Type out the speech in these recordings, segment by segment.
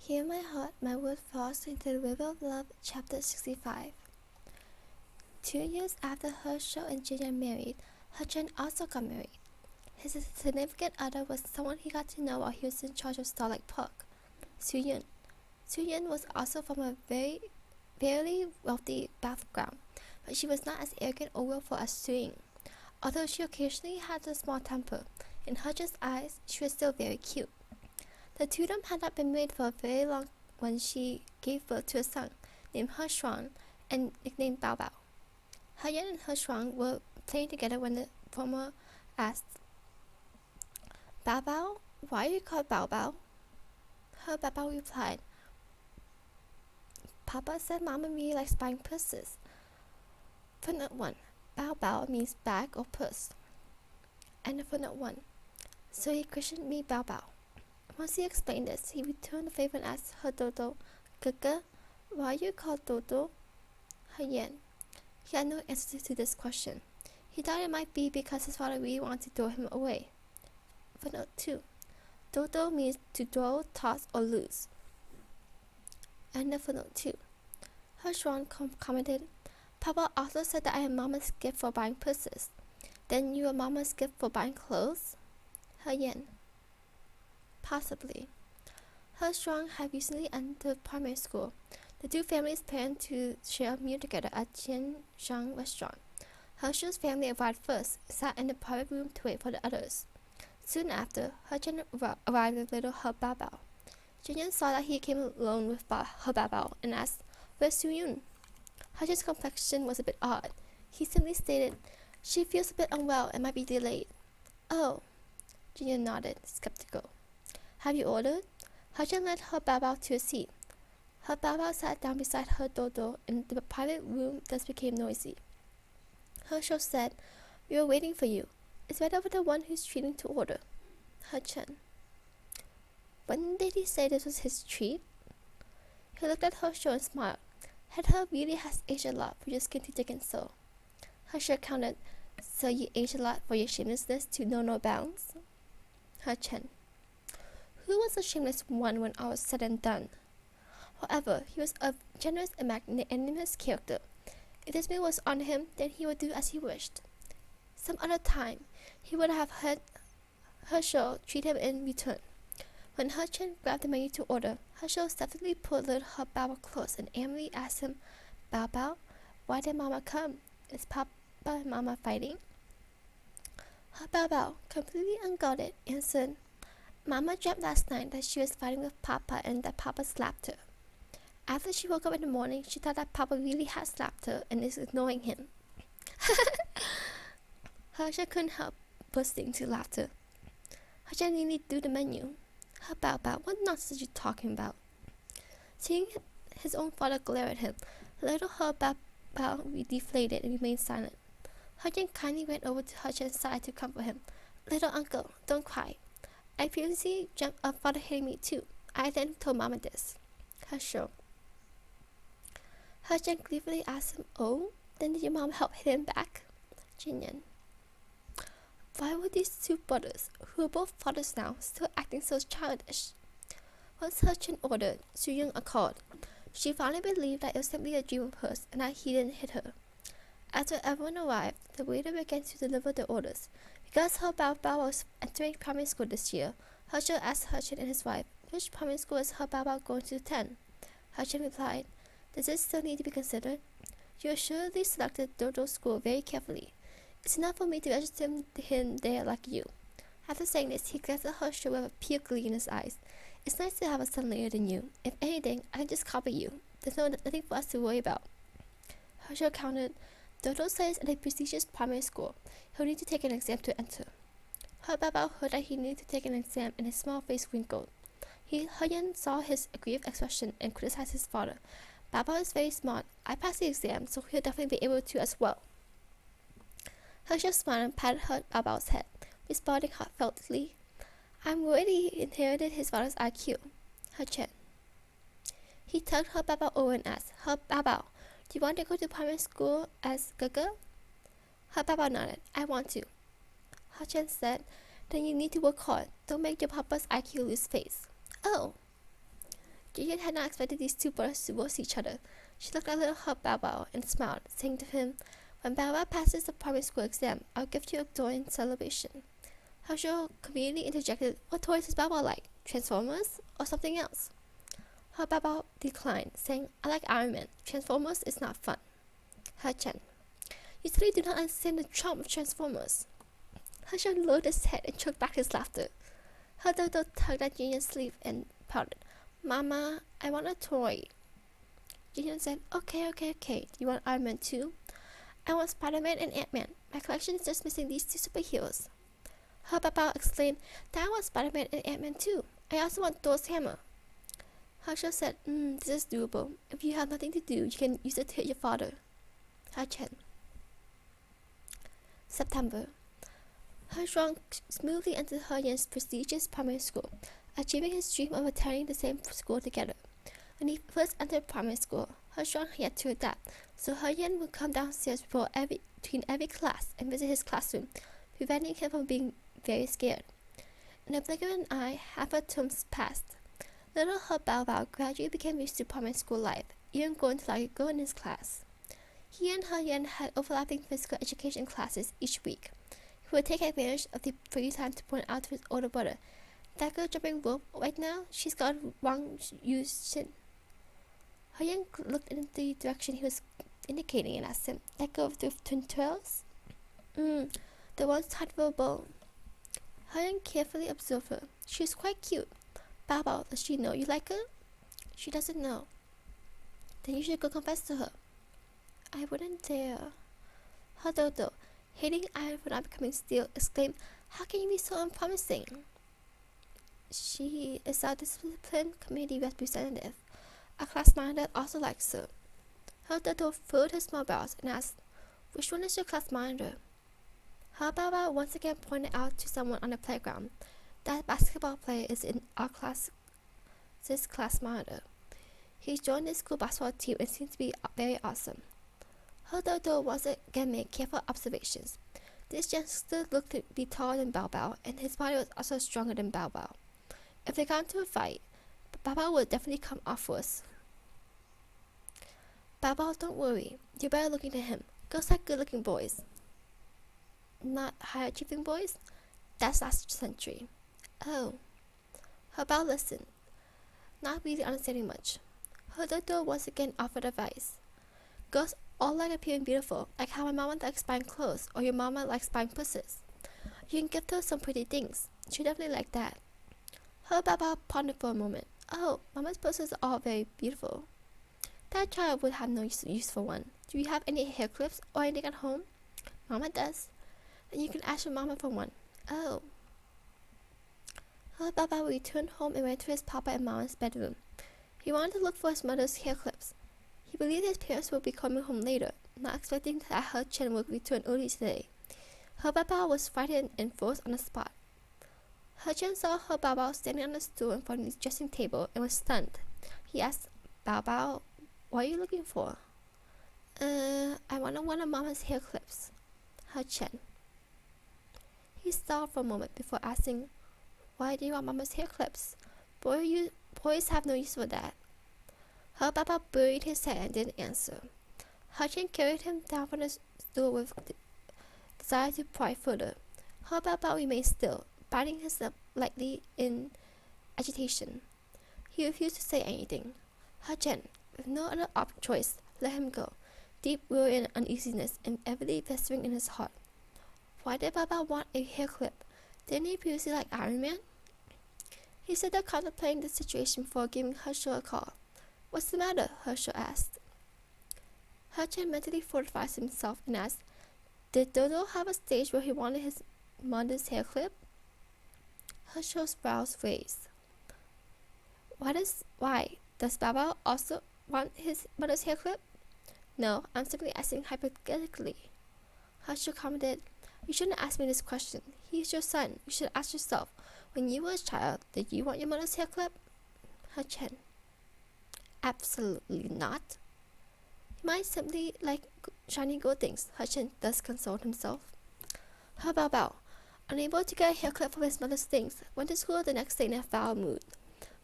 Hear my heart, my word falls into the river of love, chapter 65. 2 years after Herschel and Ginger married, Hutchin also got married. His significant other was someone he got to know while he was in charge of Starlight Park, Soo-Yun. Soo-Yun was also from a very wealthy background, but she was not as arrogant or willful as Soo-Yun. Although she occasionally had a small temper, in Hutchin's eyes, she was still very cute. The two of them had not been married for very long when she gave birth to a son named He Shuang and nicknamed Bao Bao. He Yan and He Shuang were playing together when the former asked, "Bao Bao, why are you called Bao Bao?" Her Bao Bao replied, "Papa said Mama really likes buying purses." Footnote 1. Bao Bao means bag or purse. And footnote 1. So he christened me Bao Bao. Once he explained this, he returned the favor and asked her Dodo, "Gaga, why are you called Dodo?" He Yan. He had no answer to this question. He thought it might be because his father really wanted to throw him away. Footnote 2. Dodo means to throw, toss, or lose. And footnote 2. He Shuang commented, "Papa also said that I am Mama's gift for buying purses. Then you are Mama's gift for buying clothes?" He Yan. Possibly. He Shuang had recently entered primary school. The two families planned to share a meal together at Jianshang restaurant. Herschel's family arrived first, sat in the private room to wait for the others. Soon after, Hutchin arrived with little He Bao Bao. Jinyan saw that he came alone with He Bao Bao and asked, "Where's Soo-Yun?" Hutchin's complexion was a bit odd. He simply stated, "She feels a bit unwell and might be delayed." "Oh." Jinyan nodded, skeptical. "Have you ordered?" Hutchin led He Bao Bao to a seat. He Bao Bao sat down beside her Dodo, and the private room thus became noisy. Herschel said, "We were waiting for you. Is right over the one who's treating to order." Hutchin. When did he say this was his treat? He looked at Herschel and smiled. Had her really has aged a lot for your skin to thicken so? Herschel counted, "So you aged a lot for your shamelessness to know no bounds?" Hutchin. Who was the shameless one when all was said and done? However, he was a generous and magnanimous character. If this meal was on him, then he would do as he wished. Some other time, he would have had Herschel treat him in return. When Hutchin grabbed the menu to order, Herschel stealthily pulled little He Bao Bao close and aimlessly asked him, "Bao Bao, why did Mama come? Is Papa and Mama fighting?" He Bao Bao, completely unguarded, answered, "Mama dreamt last night that she was fighting with Papa and that Papa slapped her. After she woke up in the morning, she thought that Papa really had slapped her and is ignoring him." Herschel couldn't help bursting into laughter. Herschel nearly threw the menu. He Bao Bao, what nonsense are you talking about? Seeing his own father glare at him, little He Bao Bao deflated and remained silent. Hutchin kindly went over to Hutchin's side to comfort him. "Little uncle, don't cry. I previously dreamt of father hitting me too. I then told Mama this." Herschel. Hutchin gleefully asked him, "Oh, then did your mom help hit him back?" Jinyan. Why were these two brothers, who are both fathers now, still acting so childish? Once Hutchin ordered, Soo-Yun called. She finally believed that it was simply a dream of hers and that he didn't hit her. After everyone arrived, the waiter began to deliver the orders. Because He Bao Bao was entering primary school this year, Herschel asked Hutchin and his wife, "Which primary school is He Bao Bao going to attend?" Hutchin replied, "Does this still need to be considered? You assuredly selected Dodo School very carefully. It's enough for me to register him there like you." After saying this, he glanced at Herschel with a pure glee in his eyes. "It's nice to have a son later than you. If anything, I can just copy you. There's nothing for us to worry about." Herschel counted, "Dodo studies at a prestigious primary school. He'll need to take an exam to enter." He Bao Bao heard that he needed to take an exam and his small face wrinkled. He Yan saw his aggrieved expression and criticized his father. "Bao Bao is very smart. I passed the exam, so he'll definitely be able to as well." Herschel smiled and patted He Bao Bao's head, responding heartfeltly, "I'm worried he inherited his father's IQ." Hutchin. He tugged He Bao Bao over and asked, "He Bao Bao, do you want to go to primary school as Gaga?" He Bao Bao nodded. "I want to." Hutchin said, "Then you need to work hard. Don't make your papa's IQ lose face." "Oh." Jian had not expected these two brothers to roast each other. She looked at little He Bao Bao and smiled, saying to him, "When Bao Bao passes the primary school exam, I'll gift you a toy in celebration." He Shou conveniently interjected, "What toys is Bao Bao like? Transformers? Or something else?" He Bao Bao declined, saying, "I like Iron Man. Transformers is not fun." He Chen, "You simply do not understand the charm of Transformers." He Shou lowered his head and choked back his laughter. He Dodo tugged at Junior's sleeve and pouted, "Mama, I want a toy." Junior said, Okay. Do you want Iron Man too?" "I want Spider-Man and Ant-Man. My collection is just missing these two superheroes." He Bao Bao exclaimed, "Then I want Spider-Man and Ant-Man too. I also want Thor's hammer." He Shou said, "This is doable. If you have nothing to do, you can use it to hit your father." He Chen. September. He Shuang smoothly entered He Yan's prestigious primary school, achieving his dream of attending the same school together. When he first entered primary school, He Shuang had to adapt, so He Yan would come downstairs between every class and visit his classroom, preventing him from being very scared. In a blink of an eye, half a term passed. Little He Bao Bao gradually became used to primary school life, even going to like a girl in his class. He and He Yan had overlapping physical education classes each week. He would take advantage of the free time to point out to his older brother, "That girl jumping rope right now, she's got Wang Yu's chin." He Yan looked in the direction he was indicating and asked him, "That girl with the twin tails?" The one tied with a bow." He Yan carefully observed her. "She was quite cute. Bao Bao, does she know you like her?" "She doesn't know." "Then you should go confess to her." "I wouldn't dare." He Dodo, hating iron for not becoming steel, exclaimed, "How can you be so unpromising?" "She is our discipline committee representative. Our class monitor also likes her." He Dodo furrowed his small brows and asked, "Which one is your class monitor?" He Bao Bao once again pointed out to someone on the playground. "That basketball player is in our class's class monitor. He joined the school basketball team and seems to be very awesome." He Dodo once again made careful observations. This youngster looked to be taller than Bao Bao, and his body was also stronger than Bao Bao. If they got into a fight, Bao Bao would definitely come off first. "Bao Bao, don't worry. You're better looking than him. Girls like good-looking boys, not high-achieving boys. That's last century." "Oh." He Bao listened, not really understanding much. He Dodo once again offered advice. "Girls all like appearing beautiful, like how my mama likes buying clothes, or your mama likes buying pussies. You can gift her some pretty things. She'll definitely like that." He Bao Bao pondered for a moment. "Oh, mama's pussies are all very beautiful. That child would have no use for one. Do you have any hair clips or anything at home?" "Mama does." "Then you can ask your mama for one." "Oh." He Bao Bao returned home and went to his papa and mama's bedroom. He wanted to look for his mother's hair clips. He believed his parents would be coming home later, not expecting that He Chen would return early today. He Bao Bao was frightened and froze on the spot. He Chen saw He Bao Bao standing on the stool in front of his dressing table and was stunned. He asked, "Bao Bao, what are you looking for?" I want one of Mama's hair clips." He Chen. He stalled for a moment before asking, "Why do you want Mama's hair clips? Boys have no use for that." He Bao Bao buried his head and didn't answer. He Chen carried him down from the stool with desire to pry further. He Bao Bao remained still, biting his lip lightly in agitation. He refused to say anything. He Chen, with no other choice, let him go, deep worry and uneasiness inevitably festering in his heart. Why did Bao Bao want a hair clip? Didn't he previously like Iron Man? He sat there contemplating the situation before giving He Shou a call. "What's the matter?" He Shou asked. He Chen mentally fortified himself and asked, "Did Dodo have a stage where he wanted his mother's hair clip?" He Shou's brows raised. Why does Bao Bao also want his mother's hair clip?" "No, I'm simply asking hypothetically." He Shou commented, "You shouldn't ask me this question. He's your son. You should ask yourself, when you were a child, did you want your mother's hair clip?" He Chen. "Absolutely not." "He might simply like shiny gold things." He Chen thus consoled himself. He Bao, unable to get a haircut from his mother's things, went to school the next day in a foul mood.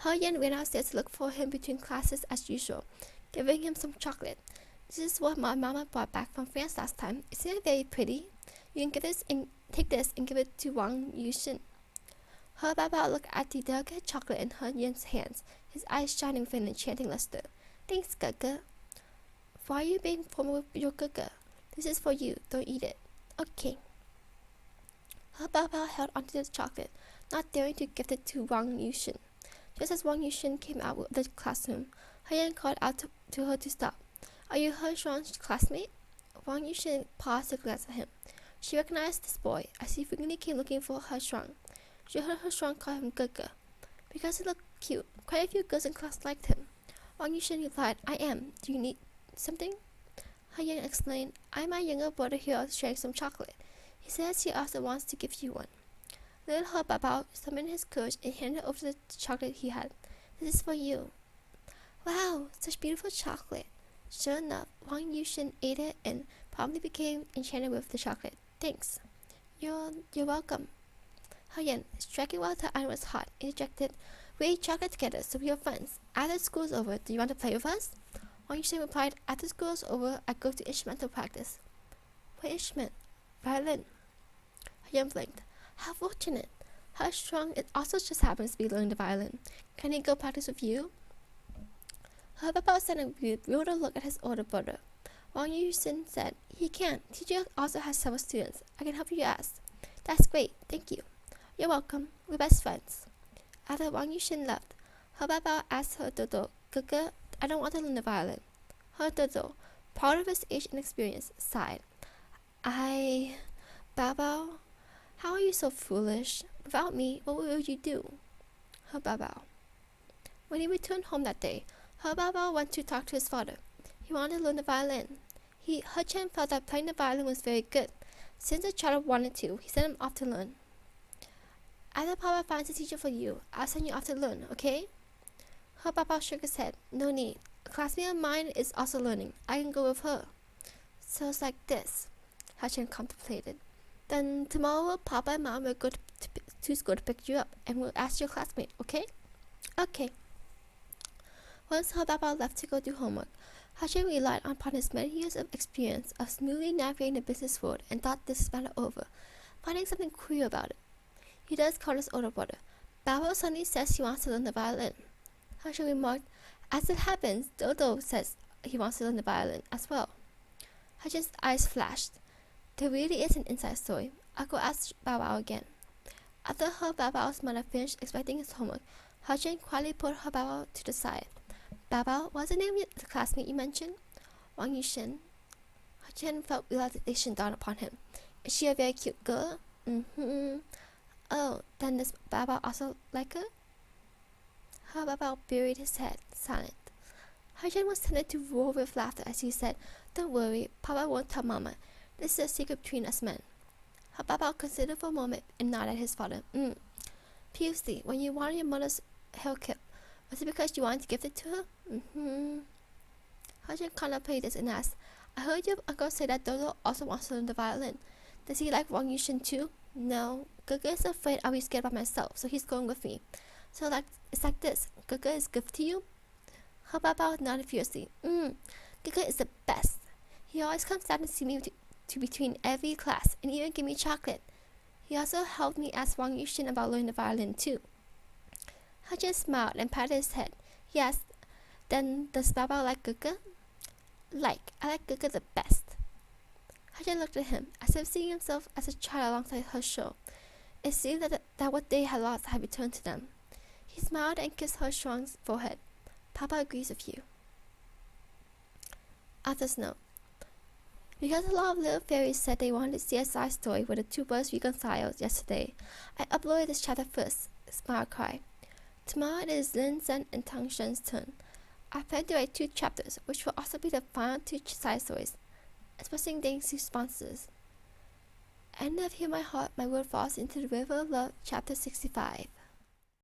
He-Yan ran upstairs to look for him between classes as usual, giving him some chocolate. This is what my mama brought back from France last time. Isn't it very pretty? You can take this and give it to Wang Yushin. He Bao looked at the delicate chocolate in He-Yan's hands, his eyes shining with an enchanting luster. Thanks, Gaga. Why are you being formal with your Gaga? This is for you. Don't eat it. Okay. He Bao held onto the chocolate, not daring to give it to Wang Yushin. Just as Wang Yushin came out of the classroom, He-Yan called out to her to stop. Are you He Shuang's classmate? Wang Yushin paused to glance at him. She recognized this boy, as he frequently came looking for He Shuang. She heard He Shuang call him Gaga. Because he looked cute, quite a few girls in class liked him. Wang Yushin replied, I am. Do you need something? He-Yan explained, I'm my younger brother here sharing some chocolate. He says he also wants to give you one. Little He Bao summoned his courage and handed over the chocolate he had. This is for you. Wow, such beautiful chocolate. Sure enough, Wang Yushin ate it and promptly became enchanted with the chocolate. Thanks. You're welcome. He-Yan, striking while the iron was hot, interjected, we eat chocolate together, so we are friends. After school's over, do you want to play with us? Wang Yushin replied, after school's over, I go to instrumental practice. What instrument? Violin. He-Yan blinked. How fortunate. He Shuang it also just happens to be learning the violin. Can he go practice with you? He Bao sent a bewildered look at his older brother. Wang Yushin said, he can. Teacher also has several students. I can help you ask. That's great. Thank you. You're welcome. We're best friends. After Wang Yushin left, He Bao asked her Dodo, Gaga, I don't want to learn the violin. Her Dodo, proud of his age and experience, sighed. Bao Bao, how are you so foolish? Without me, what will you do? He Bao. When he returned home that day, He Bao went to talk to his father. He wanted to learn the violin. He Chen felt that playing the violin was very good. Since the child wanted to, he sent him off to learn. After Papa finds a teacher for you, I'll send you off to learn, okay? He Bao shook his head. No need. A classmate of mine is also learning. I can go with her. So it's like this. Chen contemplated. Then tomorrow, Papa and Mom will go to school to pick you up, and we'll ask your classmate, okay? Okay. Once He Bao left to go do homework, Chen relied upon his many years of experience of smoothly navigating the business world and thought this matter over, finding something queer about it. He does call his older brother. Bao suddenly says he wants to learn the violin. Chen remarked, as it happens, Dodo says he wants to learn the violin as well. Chen's eyes flashed. There really is an inside story. I'll go ask Bao Bao again. After He Bao's mother finished expecting his homework, Chen quietly put He Bao to the side. Bao Bao, what's the name of the classmate you mentioned? Wang Yushin. Chen felt realization dawn upon him. Is she a very cute girl? Mm-hmm. Oh, then does Bao Bao also like her? He Bao buried his head, silent. Chen was tempted to roar with laughter as he said, Don't worry, Papa won't tell Mama. This is a secret between us men. He Bao considered for a moment and nodded at his father. Previously, when you wanted your mother's hair clip, was it because you wanted to give it to her? Mm-hmm. Chen contemplated this and asked, I heard your uncle say that Dodo also wants to learn the violin. Does he like Wang Yushin too? No. Gaga is afraid I'll be scared by myself, so he's going with me. So it's like this. Gaga is good to you? He Bao nodded fiercely. Gaga is the best. He always comes down to see me to between every class, and even give me chocolate. He also helped me ask Wang Yushin about learning the violin too. Chen smiled and patted his head. He asked, then does Bao Bao like Gaga? I like Gaga the best. Chen looked at him, as if seeing himself as a child alongside her show. It seemed that what they had lost had returned to them. He smiled and kissed He Shuang's forehead. Papa agrees with you. Author's note. Because a lot of little fairies said they wanted to see a side story where the two brothers reconciled yesterday, I uploaded this chapter first. Smile cry. Tomorrow it is Lin Zhen and Tang Shen's turn. I plan to write 2 chapters, which will also be the final 2 side stories, expressing thanks to sponsors. End of Hear My Heart, My Word Falls into the River of Love, Chapter 65.